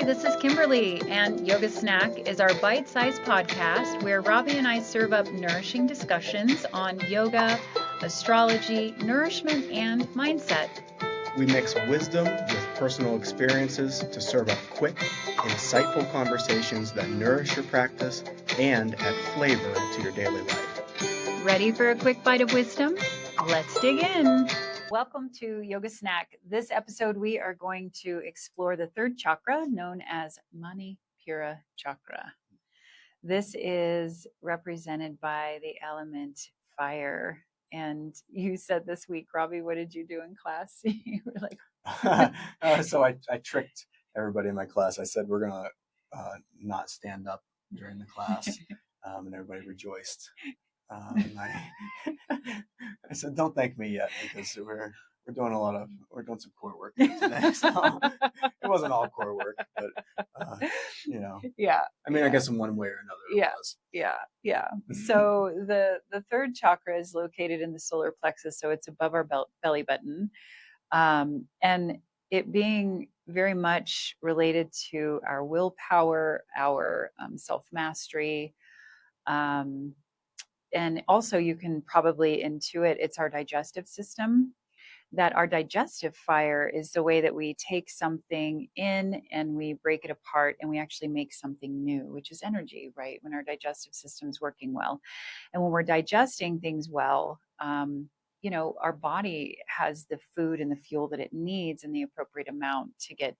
this is Kimberlea, and Yoga Snack is our bite-sized podcast where Robbie and I serve up nourishing discussions on yoga, astrology, nourishment, and mindset. We mix wisdom with personal experiences to serve up quick, insightful conversations that nourish your practice and add flavor to your daily life. Ready for a quick bite of wisdom? Let's dig in. Welcome to Yoga Snack. This episode, we are going to explore the third chakra known as Manipura Chakra. This is represented by the element fire. And you said this week, Robbie, what did you do in class? You were like, So I tricked everybody in my class. I said, we're going to not stand up during the class. And everybody rejoiced. I said, don't thank me yet because we're doing some core work today. So it wasn't all core work, but yeah. I mean, I guess in one way or another. Yeah. It was. Yeah. So the third chakra is located in the solar plexus, so it's above our belly button, and it being very much related to our willpower, our self-mastery. And also you can probably intuit it's our digestive system, that our digestive fire is the way that we take something in and we break it apart and we actually make something new, which is energy, right? When our digestive system's working well. And when we're digesting things well, our body has the food and the fuel that it needs in the appropriate amount to get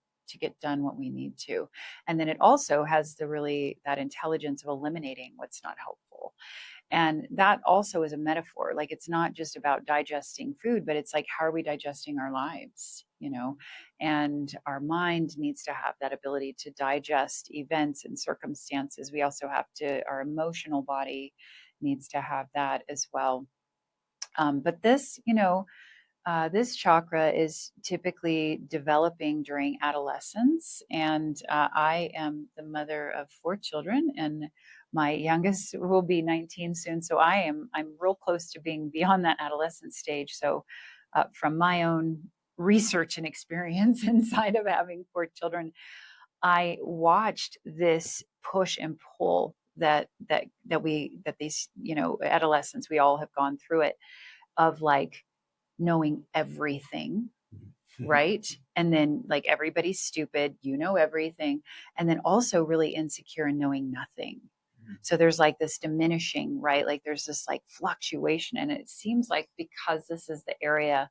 done what we need to. And then it also has that intelligence of eliminating what's not helpful. And that also is a metaphor. Like, it's not just about digesting food, but it's like, how are we digesting our lives, and our mind needs to have that ability to digest events and circumstances. We also our emotional body needs to have that as well. But this chakra is typically developing during adolescence. And I am the mother of 4 children, and my youngest will be 19 soon. So I'm real close to being beyond that adolescent stage. So from my own research and experience inside of having 4 children, I watched this push and pull that these, adolescents, we all have gone through it, of like knowing everything, right? And then like, everybody's stupid, everything. And then also really insecure and knowing nothing. So there's like this diminishing, right? Like there's this like fluctuation. And it seems like because this is the area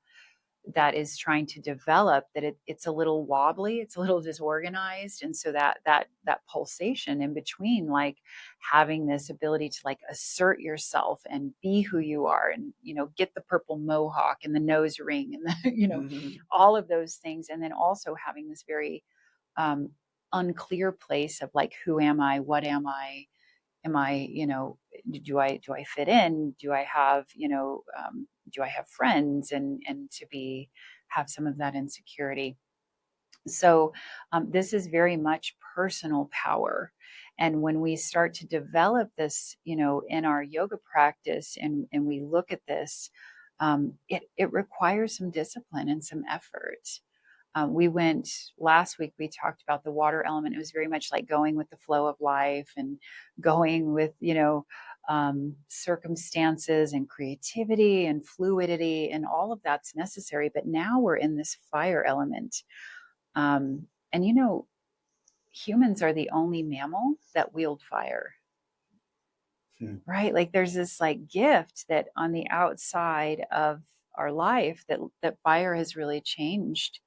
that is trying to develop, that it's a little wobbly, it's a little disorganized. And so that pulsation in between, like having this ability to like assert yourself and be who you are, and get the purple mohawk and the nose ring and the all of those things, and then also having this very unclear place of like, who am I, what am I, do I fit in, do I have friends, and to have some of that insecurity. So this is very much personal power. And when we start to develop this, in our yoga practice, and we look at this, it requires some discipline and some effort. We went last week, we talked about the water element. It was very much like going with the flow of life and going with, circumstances and creativity and fluidity, and all of that's necessary. But now we're in this fire element. And humans are the only mammal that wield fire. Right? Like there's this like gift that on the outside of our life that fire has really changed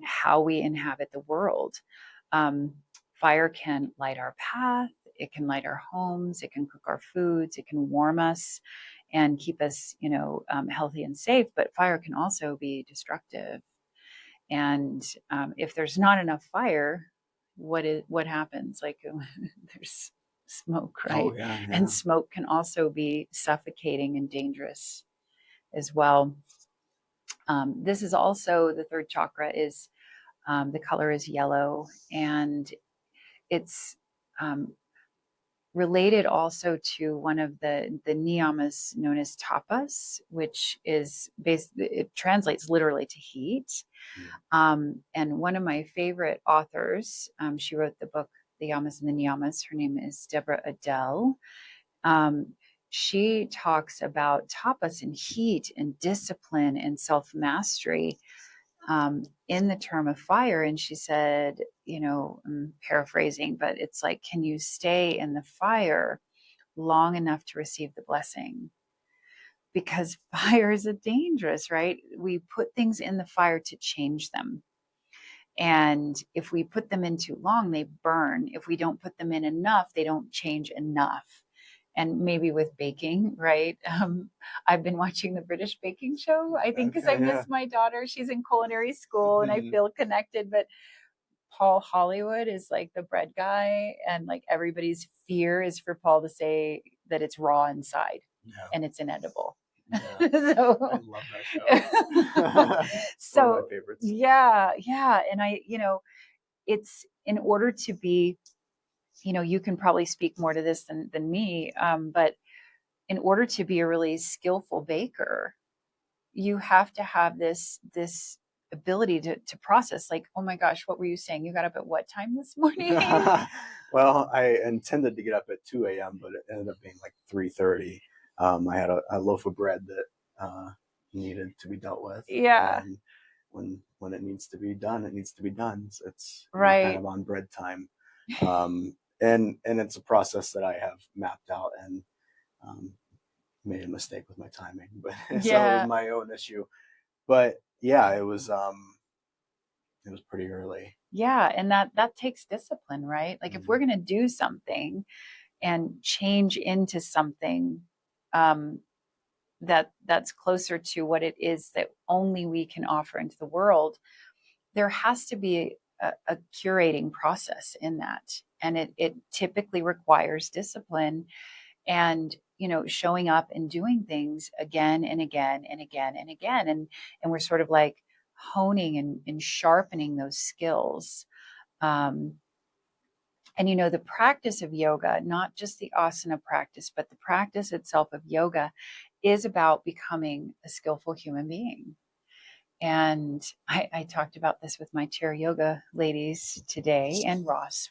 how we inhabit the world. Fire can light our path, it can light our homes, it can cook our foods, it can warm us and keep us, healthy and safe. But fire can also be destructive. And if there's not enough fire, what happens? Like there's smoke, right? Oh, yeah. And smoke can also be suffocating and dangerous as well. This is also the third chakra. Is the color is yellow, and it's related also to one of the niyamas known as tapas, which is it translates literally to heat. And one of my favorite authors, she wrote the book The Yamas and the Niyamas. Her name is Deborah Adele. She talks about tapas and heat and discipline and self-mastery in the term of fire. And she said, I'm paraphrasing, but it's like, can you stay in the fire long enough to receive the blessing? Because fire is a dangerous, right? We put things in the fire to change them. And if we put them in too long, they burn. If we don't put them in enough, they don't change enough. And maybe with baking, right? I've been watching the British baking show, I think, because I miss my daughter. She's in culinary school and I feel connected. But Paul Hollywood is like the bread guy. And like everybody's fear is for Paul to say that it's raw inside and it's inedible. Yeah. So, I love that show. So one of my favorites. Yeah. And it's in order to be, you can probably speak more to this than me, but in order to be a really skillful baker, you have to have this ability to process, like, oh my gosh, what were you saying? You got up at what time this morning? Well, I intended to get up at 2 a.m., but it ended up being like 3:30. I had a loaf of bread that needed to be dealt with. Yeah. And when it needs to be done, it needs to be done. So it's right. kind of on bread time. And it's a process that I have mapped out and made a mistake with my timing, but so it was my own issue. But yeah, it was pretty early. Yeah, and that takes discipline, right? Like if we're going to do something and change into something that's closer to what it is that only we can offer into the world, there has to be a curating process in that. And it typically requires discipline and, showing up and doing things again and again and again and again. And we're sort of like honing and sharpening those skills. And, the practice of yoga, not just the asana practice, but the practice itself of yoga is about becoming a skillful human being. And I talked about this with my chair yoga ladies today, and Ross,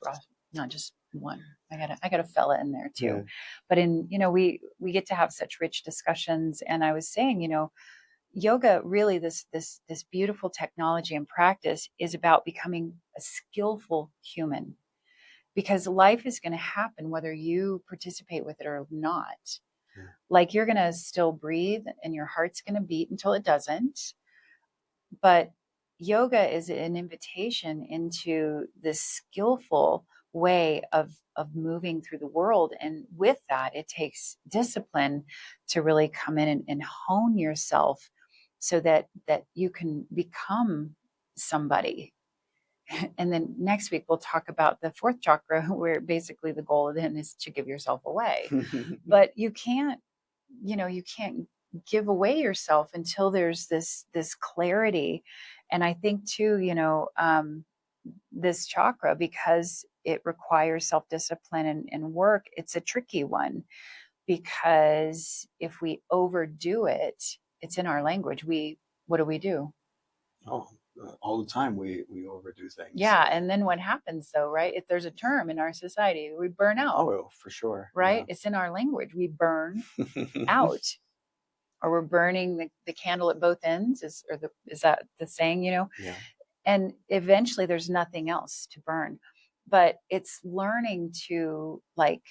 not just one. I got a fella in there too. Yeah. But we get to have such rich discussions. And I was saying, yoga really, this beautiful technology and practice is about becoming a skillful human, because life is going to happen whether you participate with it or not. Yeah. Like you're going to still breathe and your heart's going to beat until it doesn't. But yoga is an invitation into this skillful way of moving through the world. And with that, it takes discipline to really come in and hone yourself so that you can become somebody. And then next week, we'll talk about the fourth chakra, where basically the goal then is to give yourself away. But you can't give away yourself until there's this clarity. And I think too, this chakra, because it requires self-discipline and work, it's a tricky one, because if we overdo it, it's in our language. What do? Oh, all the time we overdo things. Yeah. And then what happens though, right? If there's a term in our society, we burn out. Oh, for sure. Right. Yeah. It's in our language. We burn out. Or we're burning the candle at both ends, is that the saying, Yeah. And eventually there's nothing else to burn. But it's learning to like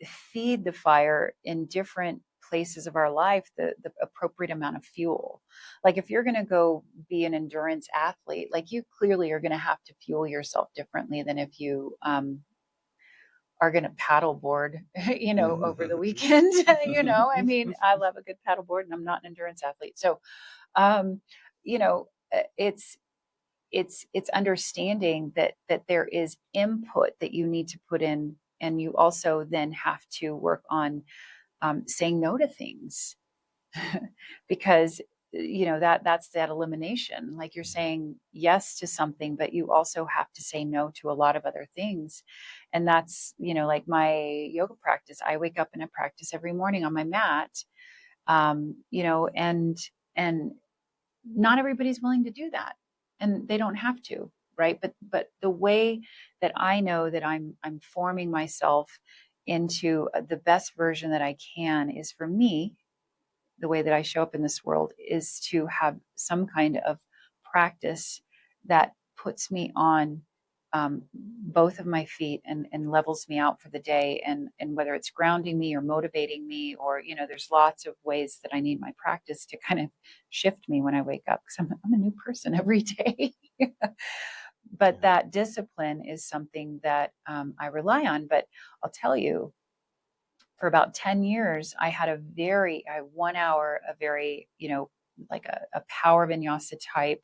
feed the fire in different places of our life, the appropriate amount of fuel. Like if you're going to go be an endurance athlete, like you clearly are going to have to fuel yourself differently than if you are going to paddleboard, over the weekend. I mean, I love a good paddleboard and I'm not an endurance athlete. So, it's understanding that there is input that you need to put in. And you also then have to work on saying no to things because that's that elimination. Like you're saying yes to something, but you also have to say no to a lot of other things. And that's, like my yoga practice. I wake up and I practice every morning on my mat. And not everybody's willing to do that, and they don't have to, right? But the way that I know that I'm forming myself into the best version that I can is, for me, the way that I show up in this world is to have some kind of practice that puts me on both of my feet, and levels me out for the day. And whether it's grounding me or motivating me, or, there's lots of ways that I need my practice to kind of shift me when I wake up, because I'm a new person every day. But that discipline is something that I rely on. But I'll tell you, for about 10 years, I had a 1 hour, a very, like a power vinyasa type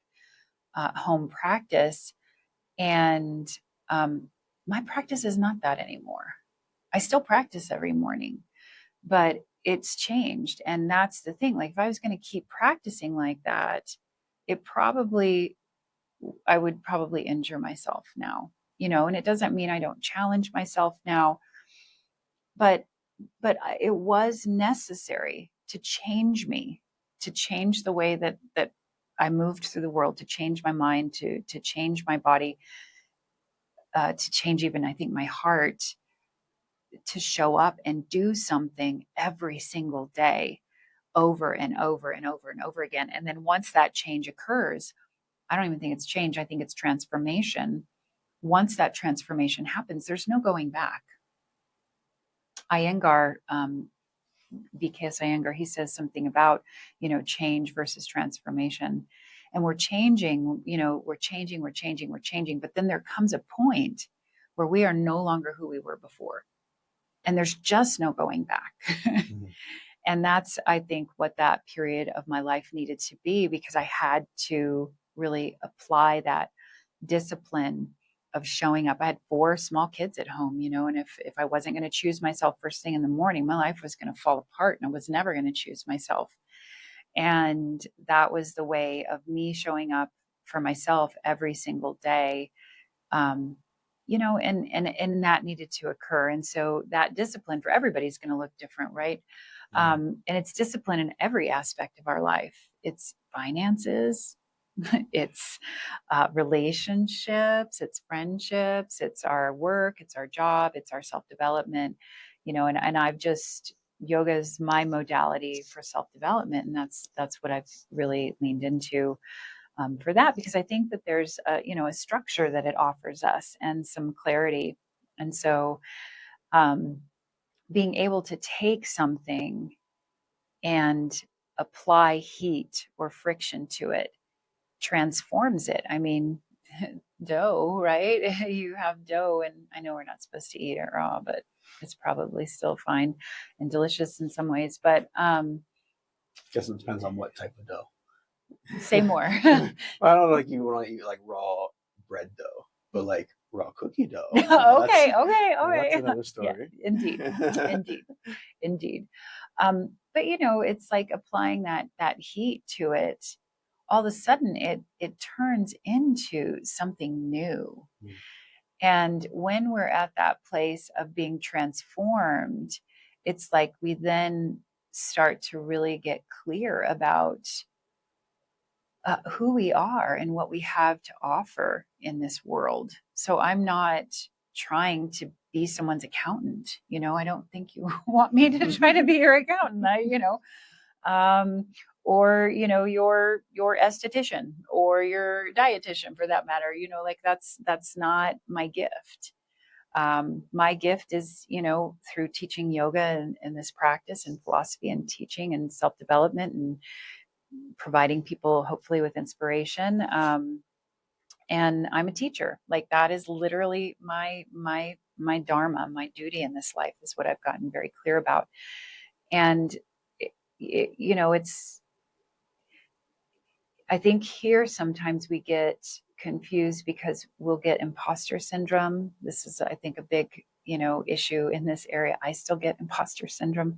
home practice. And my practice is not that anymore. I still practice every morning, but it's changed. And that's the thing. Like, if I was going to keep practicing like that, I would probably injure myself now, and it doesn't mean I don't challenge myself now, but it was necessary to change me, to change the way that I moved through the world, to change my mind, to change my body, to change even, I think, my heart, to show up and do something every single day, over and over and over and over again. And then once that change occurs, I don't even think it's change, I think it's transformation. Once that transformation happens, there's no going back. Iyengar, BKS Iyengar, he says something about, change versus transformation. And we're changing, we're changing. But then there comes a point where we are no longer who we were before. And there's just no going back. Mm-hmm. And that's, I think, what that period of my life needed to be, because I had to really apply that discipline of showing up. I had 4 small kids at home, and if I wasn't going to choose myself first thing in the morning, my life was going to fall apart, and I was never going to choose myself. And that was the way of me showing up for myself every single day. And that needed to occur. And so that discipline for everybody is going to look different, right? And it's discipline in every aspect of our life. It's finances, it's relationships, it's friendships, it's our work, it's our job, it's our self-development, and yoga is my modality for self-development. And that's what I've really leaned into for that, because I think that there's a structure that it offers us and some clarity. And so being able to take something and apply heat or friction to it transforms it. I mean, dough, right? You have dough, and I know we're not supposed to eat it raw, but it's probably still fine and delicious in some ways. But guess it depends on what type of dough. Say more. I don't know, like you want to eat like raw bread dough, but like raw cookie dough. Okay, all right. That's another story. Yeah, indeed. But it's like applying that heat to it. All of a sudden, it turns into something new. Mm. And when we're at that place of being transformed, it's like we then start to really get clear about who we are and what we have to offer in this world. So I'm not trying to be someone's accountant. I don't think you want me to try to be your accountant. Or your esthetician or your dietitian, for that matter. Like that's not my gift. My gift is, through teaching yoga and this practice and philosophy and teaching and self-development and providing people hopefully with inspiration. And I'm a teacher. Like that is literally my dharma, my duty in this life, is what I've gotten very clear about. And it's, I think here sometimes we get confused because we'll get imposter syndrome. This is, I think, a big, issue in this area. I still get imposter syndrome.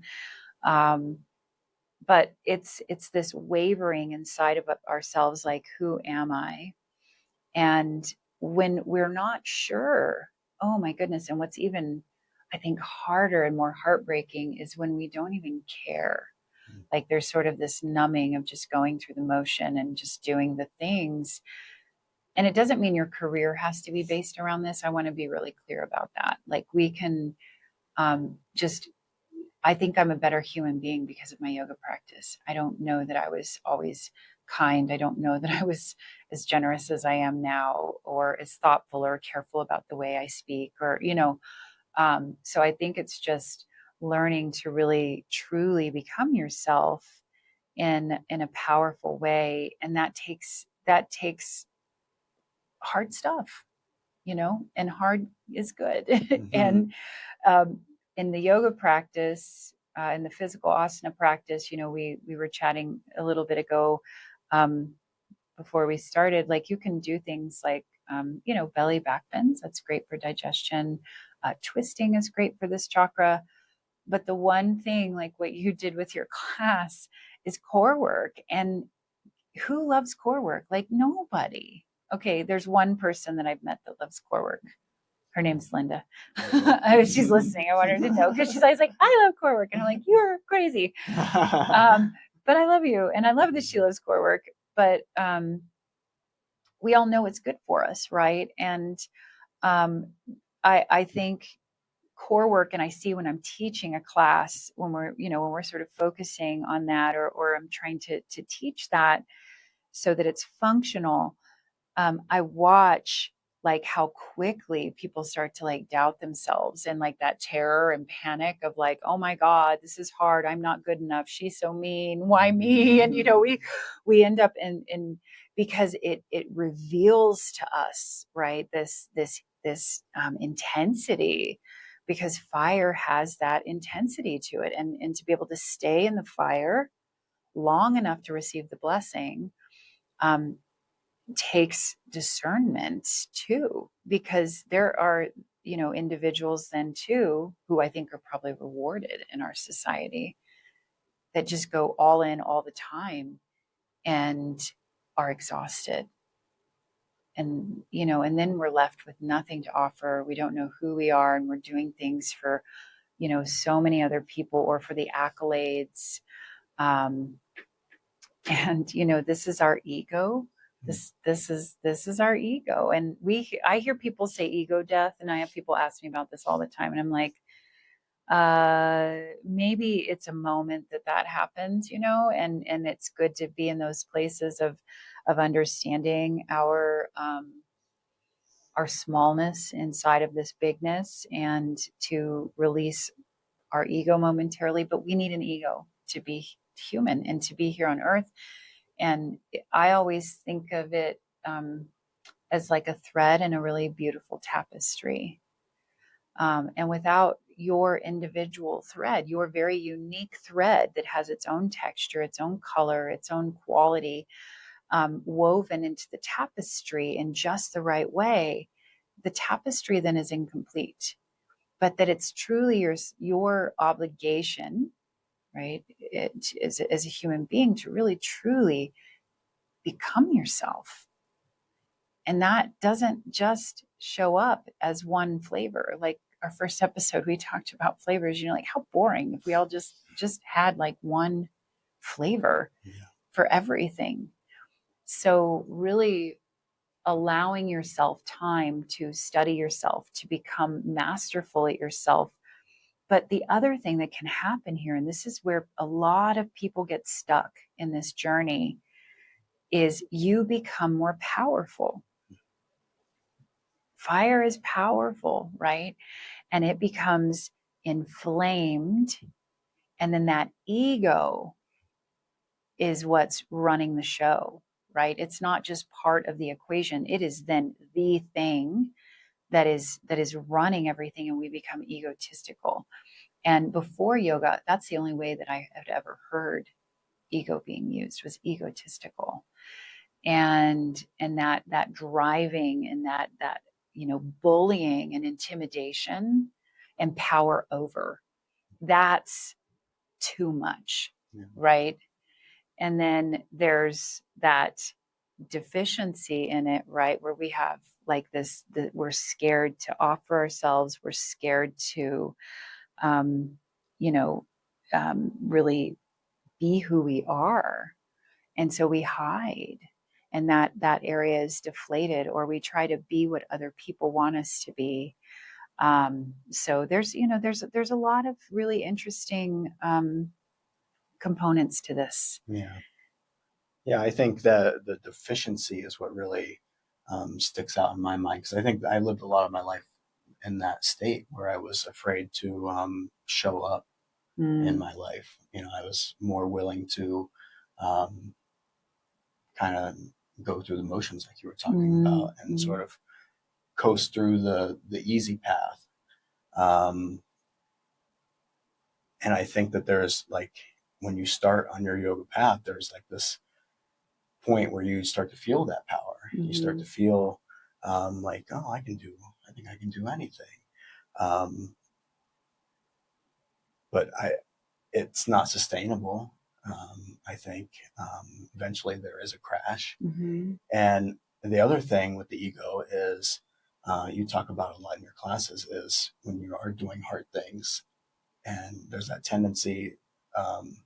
but it's this wavering inside of ourselves, like, who am I? And when we're not sure, oh my goodness. And what's even, I think, harder and more heartbreaking is when we don't even care. Like, there's sort of this numbing of just going through the motion and just doing the things. And it doesn't mean your career has to be based around this. I want to be really clear about that. Like, we can just, I think I'm a better human being because of my yoga practice. I don't know that I was always kind. I don't know that I was as generous as I am now, or as thoughtful or careful about the way I speak, or, so I think it's just learning to really truly become yourself in a powerful way. And that takes hard stuff, and hard is good. Mm-hmm. And um, in the yoga practice, in the physical asana practice, we were chatting a little bit ago, um, before we started. Like, you can do things like, belly back bends. That's great for digestion. Twisting is great for this chakra. But the one thing, like what you did with your class, is core work. And who loves core work? Like, nobody. Okay, there's one person that I've met that loves core work. Her name's Linda. She's listening. I want her to know, because she's always like, I love core work. And I'm like, you're crazy. But I love you. And I love that she loves core work. But we all know it's good for us, right? And um, I think core work, and I see when I'm teaching a class, when we're sort of focusing on that, or I'm trying to teach that so that it's functional. I watch, like, how quickly people start to, like, doubt themselves, and like that terror and panic of, like, oh my God, this is hard. I'm not good enough. She's so mean. Why me? And we end up in because it reveals to us, right, this intensity, because fire has that intensity to it, and to be able to stay in the fire long enough to receive the blessing, um, takes discernment too, because there are, individuals then too, who I think are probably rewarded in our society, that just go all in all the time and are exhausted. And then we're left with nothing to offer. We don't know who we are, and we're doing things for, so many other people, or for the accolades. Um, and this is our ego. This is our ego. And I hear people say ego death, and I have people ask me about this all the time, and I'm like, maybe it's a moment that happens, and it's good to be in those places of understanding our smallness inside of this bigness, and to release our ego momentarily. But we need an ego to be human and to be here on earth. And I always think of it, as like a thread in a really beautiful tapestry. And without your individual thread, your very unique thread that has its own texture, its own color, its own quality, woven into the tapestry in just the right way, the tapestry then is incomplete. But that it's truly your obligation, right, as a human being, to really truly become yourself. And that doesn't just show up as one flavor. Like our first episode, we talked about flavors. Like, how boring if we all just had like one flavor for everything. So really allowing yourself time to study yourself, to become masterful at yourself. But the other thing that can happen here, and this is where a lot of people get stuck in this journey, is you become more powerful. Fire is powerful, right? And it becomes inflamed. And then that ego is what's running the show, right? It's not just part of the equation. It is then the thing that is running everything, and we become egotistical. And before yoga, that's the only way that I had ever heard ego being used, was egotistical. And that driving, and that bullying and intimidation and power over, that's too much. Yeah. right? And then there's that deficiency in it, right? Where we have like this, we're scared to offer ourselves, we're scared to, um, you know, really be who we are. And so we hide, and that area is deflated, or we try to be what other people want us to be. So there's a lot of really interesting components to this. Yeah. Yeah. I think that the deficiency is what really sticks out in my mind, because I think I lived a lot of my life in that state where I was afraid to show up in Mm, my life. I was more willing to um, kind of go through the motions like you were talking mm, about, and mm. sort of coast through the easy path. Um, and I think that there's like, when you start on your yoga path, there's like this point where you start to feel that power. You start to Mhm. feel like, oh, I think I can do anything. Um, but it's not sustainable. I think eventually there is a crash. Mhm. And the other thing with the ego is, you talk about a lot in your classes, is when you are doing hard things, and there's that tendency, um,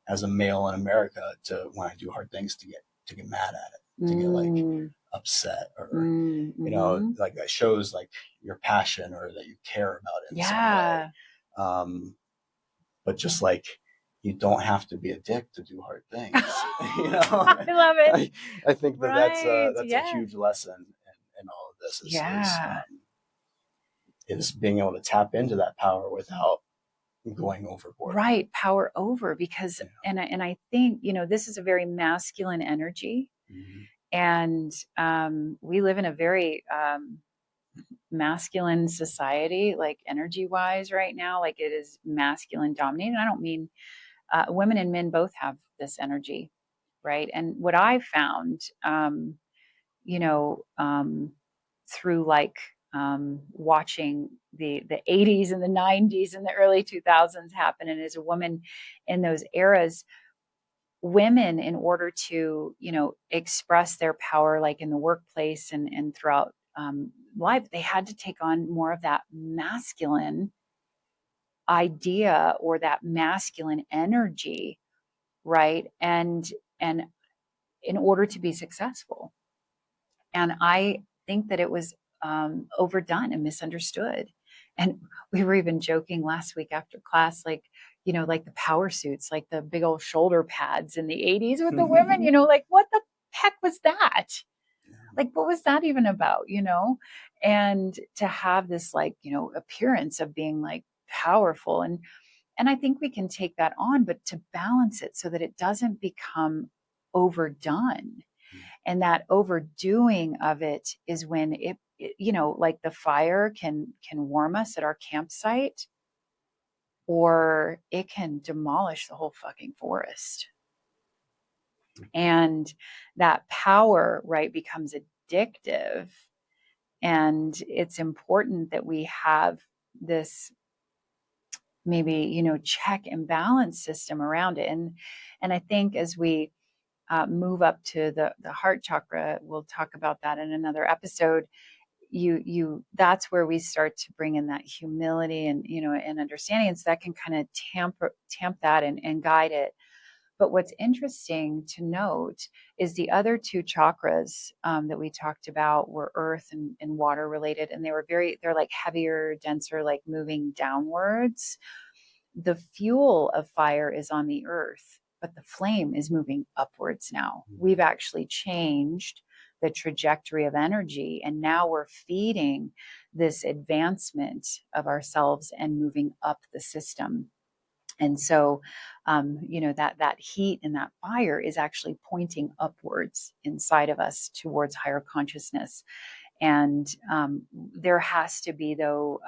as a male in America, to, when I do hard things, to get mad at it, to get like Mm, upset, or mm, mhm. like that shows like your passion, or that you care about it in some way. Yeah. Um, but just like, you don't have to be a dick to do hard things. I love it. I, I think that Right. that's a Yeah. huge lesson in all of this, Yeah. is being able to tap into that power without going overboard. Right. Power over, because, Yeah. and I think, this is a very masculine energy, Mhm. and we live in a very masculine society, like energy wise right now, like it is masculine dominated. I don't mean women and men both have this energy, right? And what I found, you know, through like watching the 80s and the 90s and the early 2000s happen, and as a woman in those eras, women, in order to express their power, like in the workplace and throughout life, they had to take on more of that masculine idea or that masculine energy, right? And in order to be successful. And I think that it was overdone and misunderstood. And we were even joking last week after class, like, like the power suits, like the big old shoulder pads in the 80s with the women, like what the heck was that? Like, what was that even about, And to have this, like, appearance of being like powerful. And I think we can take that on, but to balance it so that it doesn't become overdone. And that overdoing of it is when like the fire can warm us at our campsite, or it can demolish the whole fucking forest. And that power, right, becomes addictive. And it's important that we have this, maybe, check and balance system around it. And I think as we move up to the heart chakra, we'll talk about that in another episode. You That's where we start to bring in that humility and and understanding, and so that can kind of tamp that and guide it. But what's interesting to note is the other two chakras that we talked about were earth and water related, and they're like heavier, denser, like moving downwards. The fuel of fire is on the earth, but the flame is moving upwards now. We've actually changed the trajectory of energy, and now we're feeding this advancement of ourselves and moving up the system. And so, that heat and that fire is actually pointing upwards inside of us towards higher consciousness. And there has to be, though,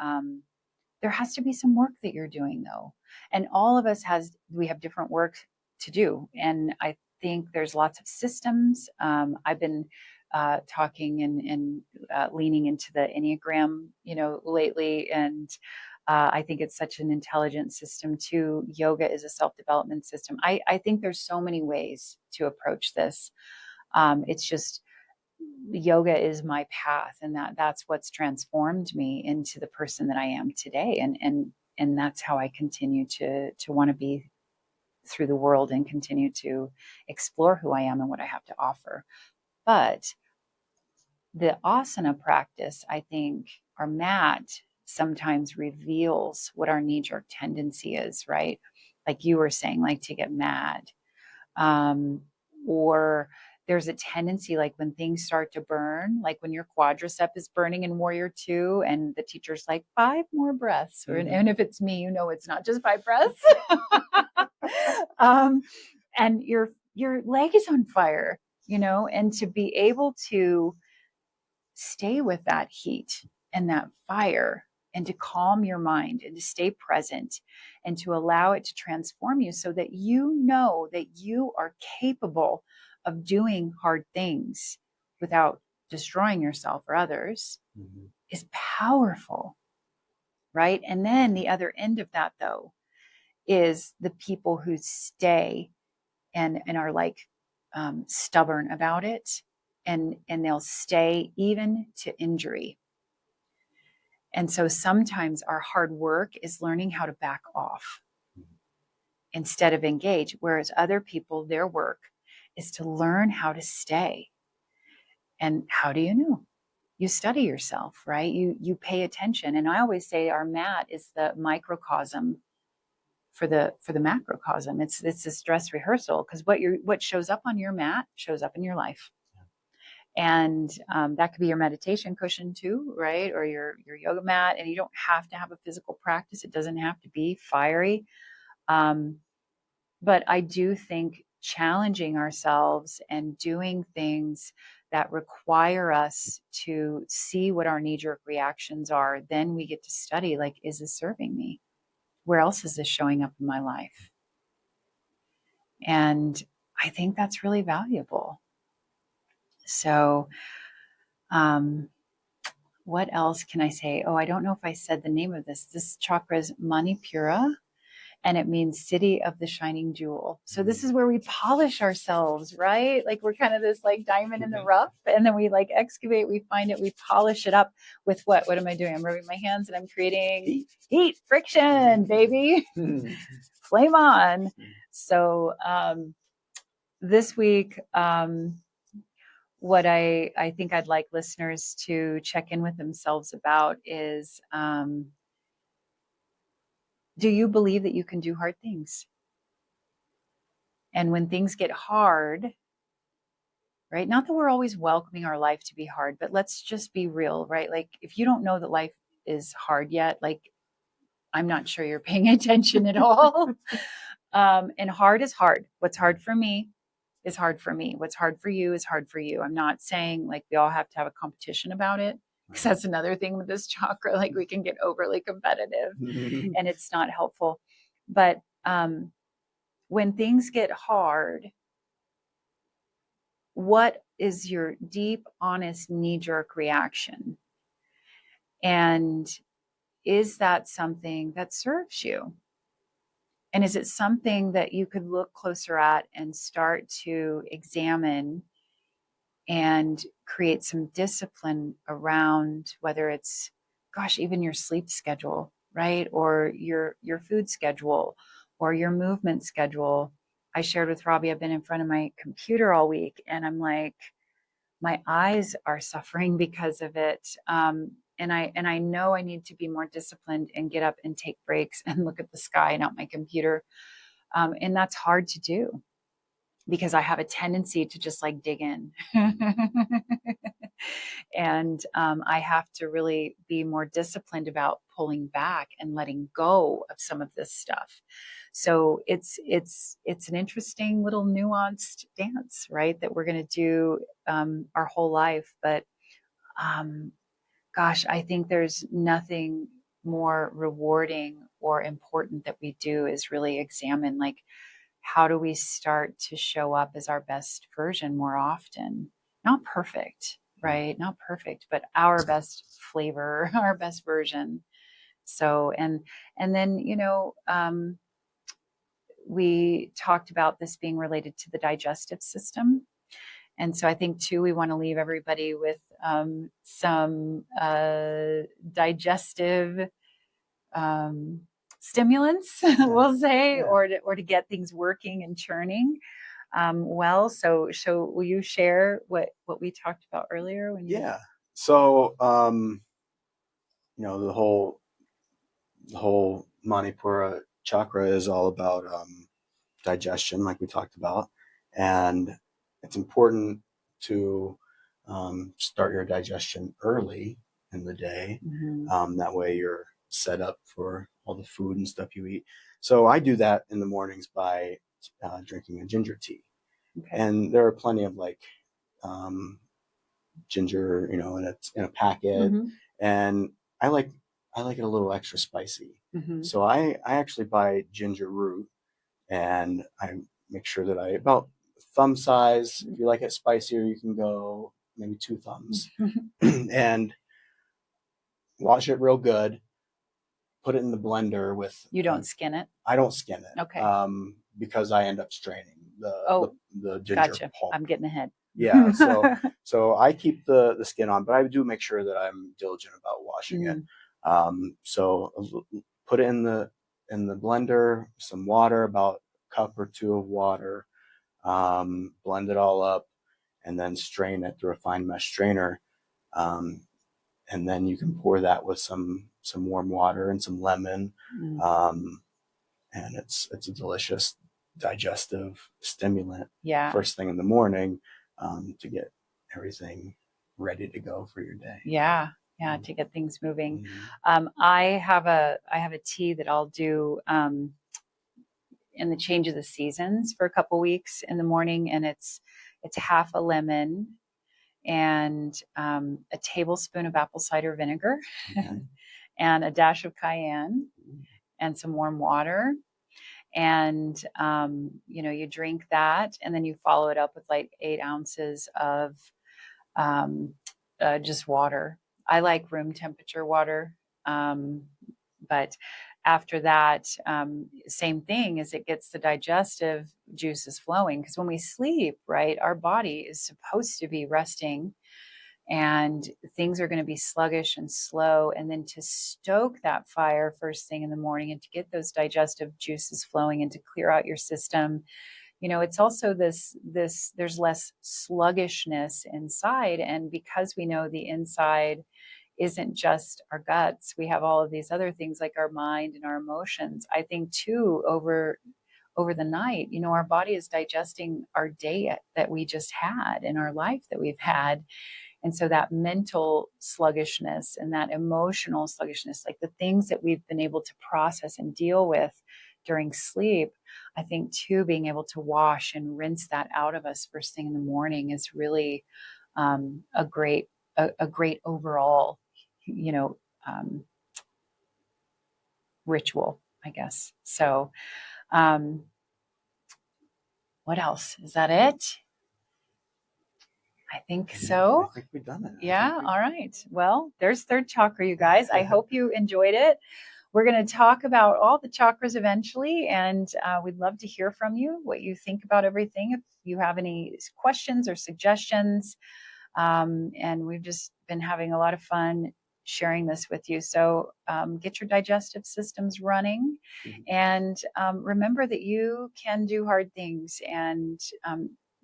there has to be some work that you're doing, though. And all of us we have different work to do. And I think there's lots of systems. I've been talking and leaning into the Enneagram, lately. And I think it's such an intelligent system too. Yoga is a self-development system. I think there's so many ways to approach this. It's just yoga is my path, and that's what's transformed me into the person that I am today. And that's how I continue to want to be through the world and continue to explore who I am and what I have to offer. But the asana practice, I think our mat sometimes reveals what our knee jerk tendency is, right? Like you were saying, like to get mad. Or there's a tendency, like when things start to burn, like when your quadricep is burning in Warrior 2, and the teacher's like 5 more breaths, or and if it's me, it's not just 5 breaths. And your leg is on fire, and to be able to stay with that heat and that fire, and to calm your mind and to stay present and to allow it to transform you so that you know that you are capable of doing hard things without destroying yourself or others, is powerful, right? And then the other end of that, though, is the people who stay and are like stubborn about it, and they'll stay even to injury. And so sometimes our hard work is learning how to back off instead of engage, whereas other people, their work is to learn how to stay. And how do you know? You study yourself, right? You pay attention. And I always say our mat is the microcosm for the macrocosm. It's this dress rehearsal, because what shows up on your mat shows up in your life. And that could be your meditation cushion too, right? Or your yoga mat. And you don't have to have a physical practice. It doesn't have to be fiery. But I do think challenging ourselves and doing things that require us to see what our knee-jerk reactions are, then we get to study, like, is this serving me? Where else is this showing up in my life? And I think that's really valuable. So, what else can I say? Oh, I don't know if I said the name of this. This chakra is Manipura, and it means city of the shining jewel. So this is where we polish ourselves, right? Like we're kind of this like diamond in the rough, and then we like excavate, we find it, we polish it up with what? What am I doing? I'm rubbing my hands and I'm creating heat, friction, baby. Flame on. So this week, what I think I'd like listeners to check in with themselves about is, do you believe that you can do hard things? And when things get hard, right? Not that we're always welcoming our life to be hard, but let's just be real, right? Like if you don't know that life is hard yet, like I'm not sure you're paying attention at all. And hard is hard. What's hard for me is hard for me. What's hard for you is hard for you. I'm not saying like we all have to have a competition about it, because that's another thing with this chakra. Like we can get overly competitive and it's not helpful. But when things get hard, what is your deep, honest, knee-jerk reaction? And is that something that serves you? And is it something that you could look closer at and start to examine and create some discipline around, whether it's, gosh, even your sleep schedule, right? Or your food schedule or your movement schedule. I shared with Robbie, I've been in front of my computer all week, and I'm like, my eyes are suffering because of it. And I know I need to be more disciplined and get up and take breaks and look at the sky, not my computer. And that's hard to do because I have a tendency to just like dig in. And I have to really be more disciplined about pulling back and letting go of some of this stuff. So it's an interesting little nuanced dance, right? That we're going to do our whole life. But gosh, I think there's nothing more rewarding or important that we do is really examine, like, how do we start to show up as our best version more often? Not perfect, right? Not perfect, but our best flavor, our best version. So, and then, we talked about this being related to the digestive system. And so I think too, we want to leave everybody with some digestive stimulants, we'll say, Yeah. or to get things working and churning. Well, so will you share what we talked about earlier when you? Yeah. So, the whole Manipura chakra is all about digestion, like we talked about, and it's important to start your digestion early in the day. That way, you're set up for all the food and stuff you eat. So I do that in the mornings by drinking a ginger tea, Okay. and there are plenty of ginger, in a packet, and I like it a little extra spicy. So I actually buy ginger root, and I make sure that I about thumb size. If you like it spicier, you can go maybe 2 thumbs, and wash it real good. Put it in the blender with. You don't skin it? I don't skin it. Okay. Because I end up straining the ginger gotcha. pulp. I'm getting ahead. Yeah, so I keep the skin on, but I do make sure that I'm diligent about washing it. So put it in the blender, some water, about a cup or two of water, blend it all up, and then strain it through a fine mesh strainer. And then you can pour that with some warm water and some lemon, and it's a delicious digestive stimulant. Yeah. First thing in the morning, to get everything ready to go for your day. Yeah. Yeah. To get things moving. I have a tea that I'll do in the change of the seasons for a couple weeks in the morning, and it's half a lemon and a tablespoon of apple cider vinegar and a dash of cayenne and some warm water. And you drink that, and then you follow it up with like 8 ounces of just water. I like room temperature water, but after that, same thing, as it gets the digestive juices flowing, because when we sleep, right, our body is supposed to be resting, and things are going to be sluggish and slow. And then to stoke that fire first thing in the morning and to get those digestive juices flowing and to clear out your system, it's also this there's less sluggishness inside. And because we know the inside isn't just our guts, we have all of these other things like our mind and our emotions. I think too, over the night, our body is digesting our day that we just had, in our life that we've had. And so that mental sluggishness and that emotional sluggishness, like the things that we've been able to process and deal with during sleep, I think too, being able to wash and rinse that out of us first thing in the morning is really a great overall, ritual, I guess. So what else? Is that it? I think so. I think we've done it. Yeah. All right. Well, there's third chakra, you guys. I hope you enjoyed it. We're going to talk about all the chakras eventually, and we'd love to hear from you, what you think about everything. If you have any questions or suggestions, and we've just been having a lot of fun sharing this with you. So get your digestive systems running, and remember that you can do hard things, and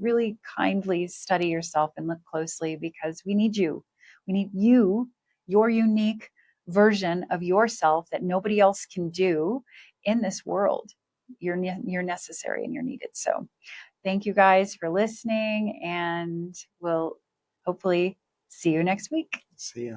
really kindly study yourself and look closely, because we need you. We need you, your unique version of yourself that nobody else can do in this world. You're necessary and you're needed. So thank you guys for listening, and we'll hopefully see you next week. See ya.